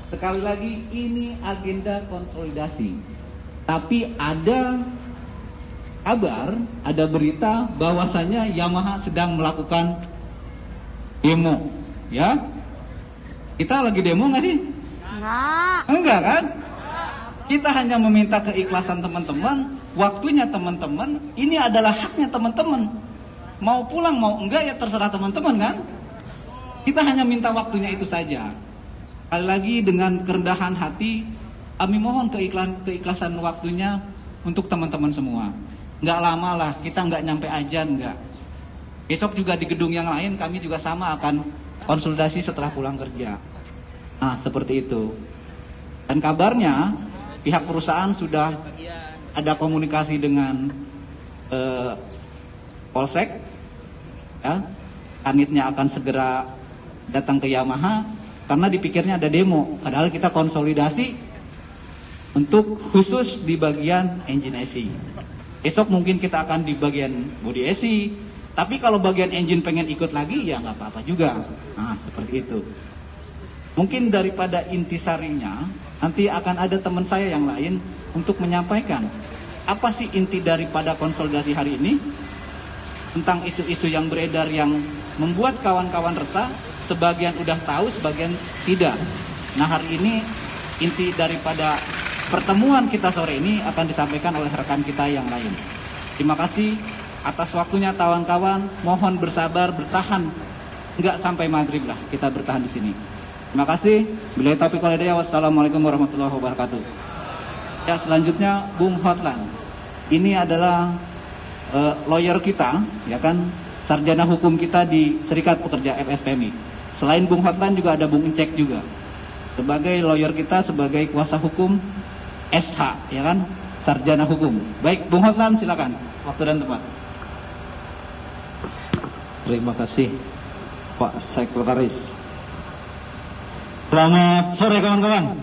sekali lagi ini agenda konsolidasi. Tapi ada kabar, ada berita bahwasanya Yamaha sedang melakukan demo, ya? Kita lagi demo nggak sih? Enggak kan? Kita hanya meminta keikhlasan teman-teman, waktunya teman-teman, ini adalah haknya teman-teman. Mau pulang mau enggak ya terserah teman-teman kan? Kita hanya minta waktunya itu saja. Sekali lagi dengan kerendahan hati, kami mohon keikhlasan waktunya untuk teman-teman semua. Nggak lama lah, kita nggak nyampe ajan, nggak. Besok juga di gedung yang lain kami juga sama akan konsultasi setelah pulang kerja. Nah, seperti itu. Dan kabarnya pihak perusahaan sudah ada komunikasi dengan Polsek, ya. Kanitnya akan segera datang ke Yamaha karena dipikirnya ada demo. Padahal kita konsolidasi untuk khusus di bagian engine AC. Besok mungkin kita akan di bagian body AC. Tapi kalau bagian engine pengen ikut lagi, ya nggak apa-apa juga. Nah, seperti itu. Mungkin daripada intisarinya, nanti akan ada teman saya yang lain untuk menyampaikan apa sih inti daripada konsolidasi hari ini tentang isu-isu yang beredar yang membuat kawan-kawan resah. Sebagian udah tahu, sebagian tidak. Nah, hari ini inti daripada pertemuan kita sore ini akan disampaikan oleh rekan kita yang lain. Terima kasih atas waktunya kawan-kawan. Mohon bersabar, bertahan. Enggak sampai maghrib lah, kita bertahan di sini. Terima kasih. Billahi taufiq wal hidayah. Wassalamualaikum warahmatullahi wabarakatuh. Ya, selanjutnya Bung Hotlan. Ini adalah lawyer kita, ya kan, sarjana hukum kita di Serikat Pekerja FSPMI. Selain Bung Hotlan juga ada Bung Encek juga. Sebagai lawyer kita, sebagai kuasa hukum SH, ya kan, sarjana hukum. Baik, Bung Hotlan silakan, waktu dan tempat. Terima kasih Pak Sekretaris. Selamat sore kawan-kawan.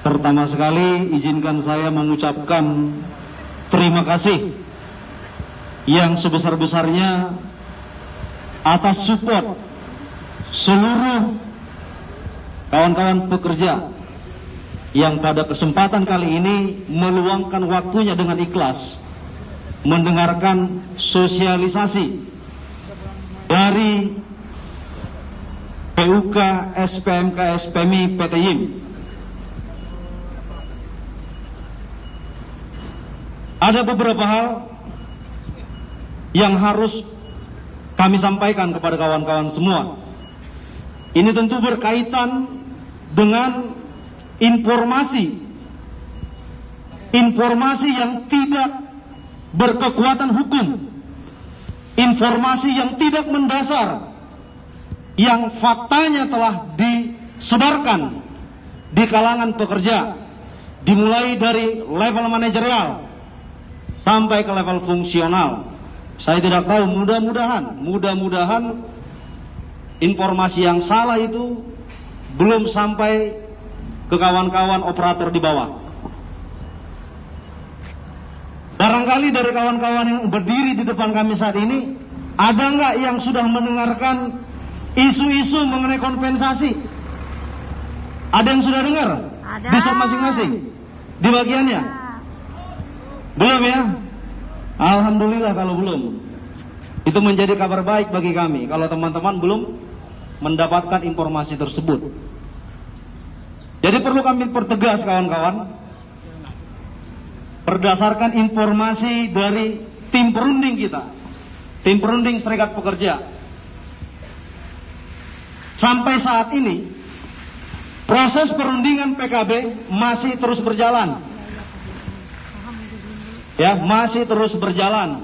Pertama sekali izinkan saya mengucapkan terima kasih yang sebesar-besarnya atas support seluruh kawan-kawan pekerja yang pada kesempatan kali ini meluangkan waktunya dengan ikhlas mendengarkan sosialisasi dari PUK SPMK SPMI PT YIM. Ada beberapa hal yang harus kami sampaikan kepada kawan-kawan semua. Ini tentu berkaitan dengan informasi yang tidak berkekuatan hukum, informasi yang tidak mendasar, yang faktanya telah disebarkan di kalangan pekerja, dimulai dari level manajerial sampai ke level fungsional. Saya tidak tahu, mudah-mudahan informasi yang salah itu belum sampai ke kawan-kawan operator di bawah. Barangkali dari kawan-kawan yang berdiri di depan kami saat ini, ada nggak yang sudah mendengarkan isu-isu mengenai kompensasi? Ada yang sudah dengar? Ada. Bisa masing-masing di bagiannya? Belum ya? Alhamdulillah kalau belum. Itu menjadi kabar baik bagi kami kalau teman-teman belum mendapatkan informasi tersebut. Jadi perlu kami pertegas kawan-kawan, berdasarkan informasi dari tim perunding kita, tim perunding Serikat Pekerja, sampai saat ini proses perundingan PKB masih terus berjalan. Ya, masih terus berjalan.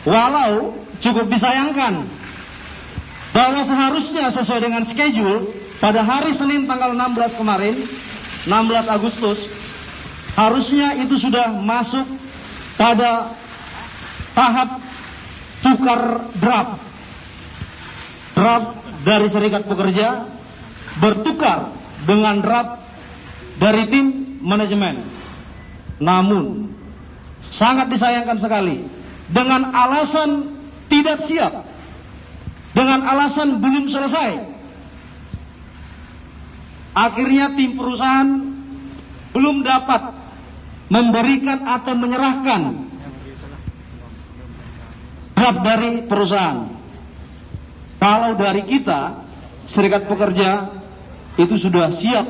Walau cukup disayangkan bahwa seharusnya sesuai dengan schedule pada hari Senin tanggal 16 kemarin, 16 Agustus, harusnya itu sudah masuk pada tahap tukar draft. Draft dari Serikat Pekerja bertukar dengan draft dari tim manajemen. Namun sangat disayangkan sekali, dengan alasan tidak siap, dengan alasan belum selesai, akhirnya tim perusahaan belum dapat memberikan atau menyerahkan draft dari perusahaan. Kalau dari kita, Serikat Pekerja, itu sudah siap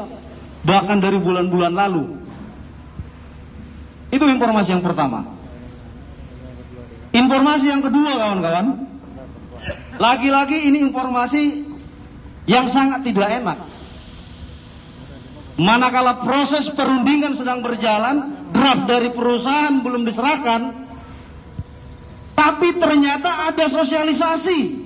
bahkan dari bulan-bulan lalu. Itu informasi yang pertama. Informasi yang kedua, kawan-kawan, lagi-lagi ini informasi yang sangat tidak enak. Manakala proses perundingan sedang berjalan, draft dari perusahaan belum diserahkan, tapi ternyata ada sosialisasi.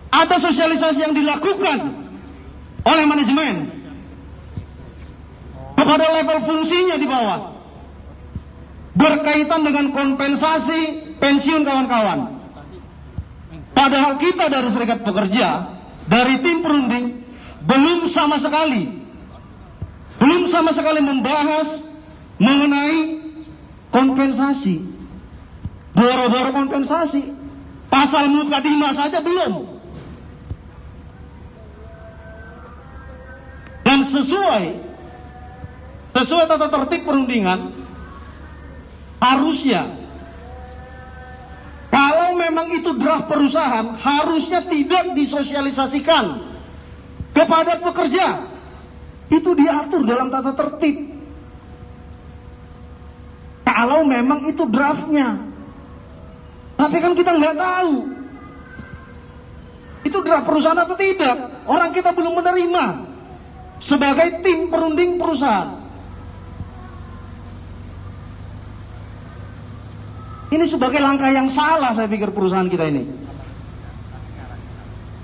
Ada sosialisasi yang dilakukan oleh manajemen kepada level fungsinya di bawah, berkaitan dengan kompensasi pensiun kawan-kawan. Padahal kita dari Serikat Pekerja, dari tim perunding, belum sama sekali membahas mengenai kompensasi. Boro-boro kompensasi, pasal mukadimah saja belum. Dan sesuai tata tertib perundingan, harusnya kalau memang itu draft perusahaan, harusnya tidak disosialisasikan kepada pekerja. Itu diatur dalam tata tertib. Kalau memang itu draftnya, tapi kan kita nggak tahu itu draft perusahaan atau tidak. Orang kita belum menerima sebagai tim perunding perusahaan. Ini sebagai langkah yang salah, saya pikir, perusahaan kita ini.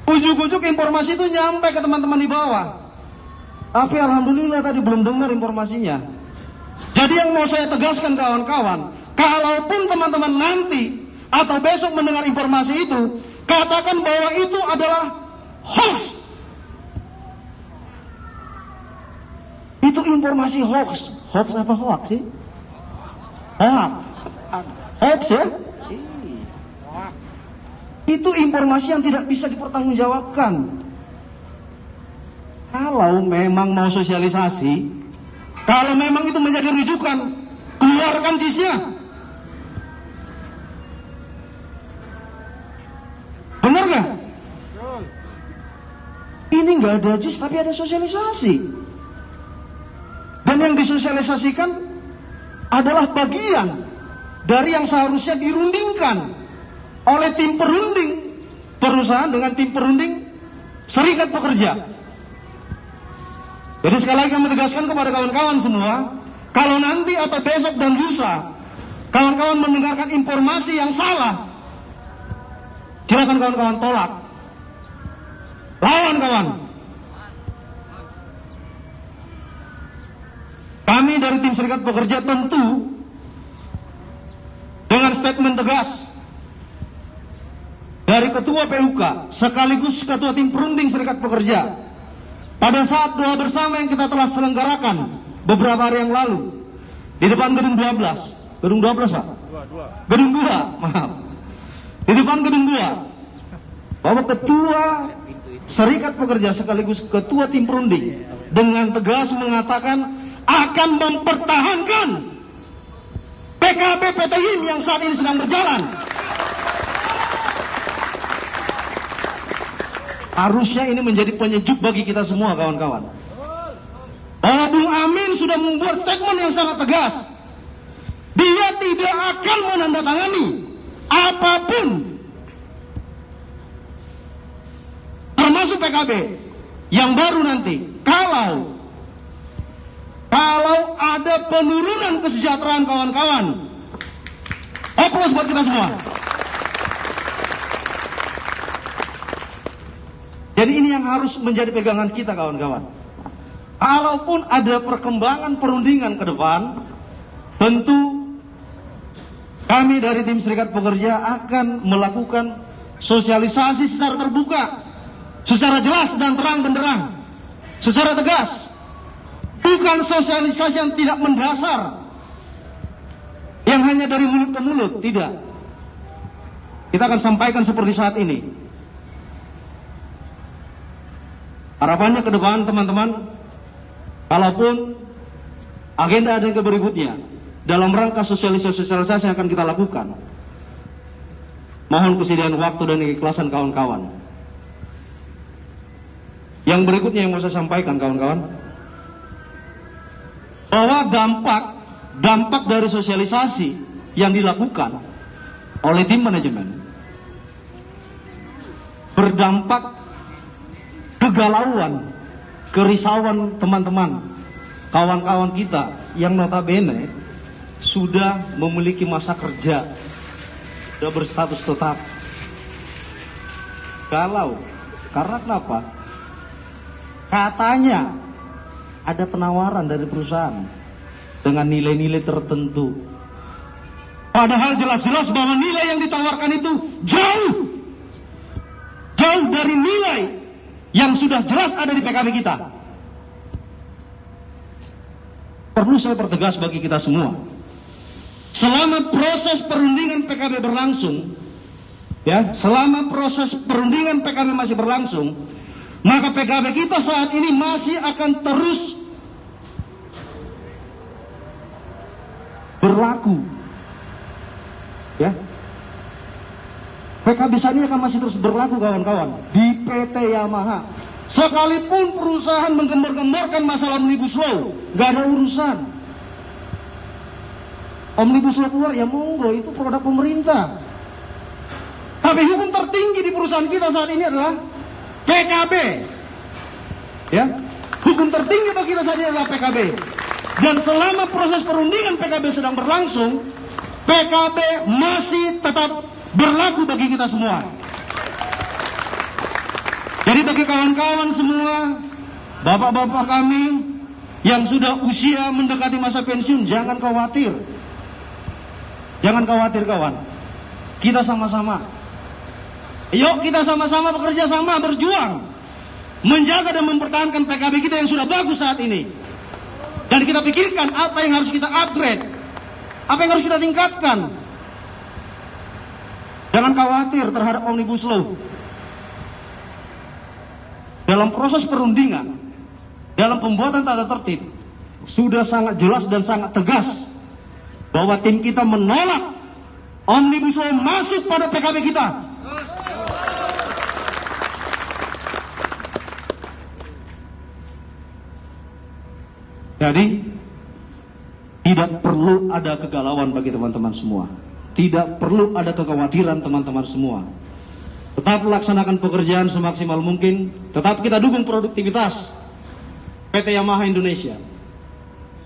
Ujuk-ujuk informasi itu nyampe ke teman-teman di bawah, tapi alhamdulillah tadi belum dengar informasinya. Jadi yang mau saya tegaskan kawan-kawan, kalaupun teman-teman nanti atau besok mendengar informasi itu, katakan bahwa itu adalah hoax. Itu informasi hoax. Hoax apa hoax sih? Hoax ya? Itu informasi yang tidak bisa dipertanggungjawabkan. Kalau memang mau sosialisasi, kalau memang itu menjadi rujukan, keluarkan JIS-nya. Benar gak? Ini nggak ada JIS tapi ada sosialisasi. Dan yang disosialisasikan adalah bagian dari yang seharusnya dirundingkan oleh tim perunding perusahaan dengan tim perunding Serikat Pekerja. Jadi sekali lagi kami tegaskan kepada kawan-kawan semua, kalau nanti atau besok dan lusa kawan-kawan mendengarkan informasi yang salah, silakan kawan-kawan tolak, lawan kawan. Kami dari tim Serikat Pekerja tentu dengan statement tegas dari Ketua PUK sekaligus Ketua Tim Perunding Serikat Pekerja pada saat doa bersama yang kita telah selenggarakan beberapa hari yang lalu di depan gedung 12. Gedung 12, Pak? Gedung 2, maaf. Di depan gedung 2, bahwa Ketua Serikat Pekerja sekaligus Ketua Tim Perunding dengan tegas mengatakan akan mempertahankan PKB PTIM yang saat ini sedang berjalan. Harusnya ini menjadi penyejuk bagi kita semua kawan-kawan. Bahwa Bung Amin sudah membuat statement yang sangat tegas. Dia tidak akan menandatangani apapun, termasuk PKB yang baru nanti, kalau ada penurunan kesejahteraan kawan-kawan. Aplaus buat kita semua. Jadi ini yang harus menjadi pegangan kita kawan-kawan. Kalaupun ada perkembangan perundingan ke depan, tentu kami dari tim Serikat Pekerja akan melakukan sosialisasi secara terbuka, secara jelas dan terang benderang, secara tegas. Bukan sosialisasi yang tidak mendasar, yang hanya dari mulut ke mulut, tidak. Kita akan sampaikan seperti saat ini. Harapannya ke depan teman-teman, kalaupun agenda ada yang berikutnya dalam rangka sosialisasi yang akan kita lakukan, mohon kesediaan waktu dan keikhlasan kawan-kawan. Yang berikutnya yang mau saya sampaikan kawan-kawan, bahwa dampak dari sosialisasi yang dilakukan oleh tim manajemen berdampak kegalauan, kerisauan teman-teman, kawan-kawan kita yang notabene sudah memiliki masa kerja, sudah berstatus tetap. Galau, karena kenapa? Katanya ada penawaran dari perusahaan dengan nilai-nilai tertentu. Padahal jelas-jelas bahwa nilai yang ditawarkan itu jauh dari nilai yang sudah jelas ada di PKB kita. Perlu saya pertegas bagi kita semua. Selama proses perundingan PKB berlangsung, selama proses perundingan PKB masih berlangsung, maka PKB kita saat ini masih akan terus berlaku. PKB saat ini akan masih terus berlaku kawan-kawan di PT Yamaha. Sekalipun perusahaan menggembor-gemborkan masalah Omnibus Law, gak ada urusan. Omnibus Law keluar, ya monggo, itu produk pemerintah. Tapi hukum tertinggi di perusahaan kita saat ini adalah PKB. Hukum tertinggi bagi kita saat ini adalah PKB. Dan selama proses perundingan PKB sedang berlangsung, PKB masih tetap berlaku bagi kita semua. Jadi bagi kawan-kawan semua, bapak-bapak kami yang sudah usia mendekati masa pensiun, jangan khawatir. Jangan khawatir kawan. Kita sama-sama. Yuk kita sama-sama bekerja sama, berjuang. Menjaga dan mempertahankan PKB kita yang sudah bagus saat ini. Dan kita pikirkan apa yang harus kita upgrade. Apa yang harus kita tingkatkan. Jangan khawatir terhadap Omnibus Law. Dalam proses perundingan, dalam pembuatan tata tertib, sudah sangat jelas dan sangat tegas bahwa tim kita menolak Omnibus Law masuk pada PKB kita. Jadi, tidak perlu ada kegalauan bagi teman-teman semua. Tidak perlu ada kekhawatiran teman-teman semua. Tetap laksanakan pekerjaan semaksimal mungkin. Tetap kita dukung produktivitas PT Yamaha Indonesia.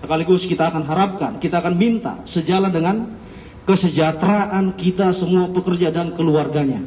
Sekaligus kita akan harapkan, kita akan minta sejalan dengan kesejahteraan kita semua pekerja dan keluarganya.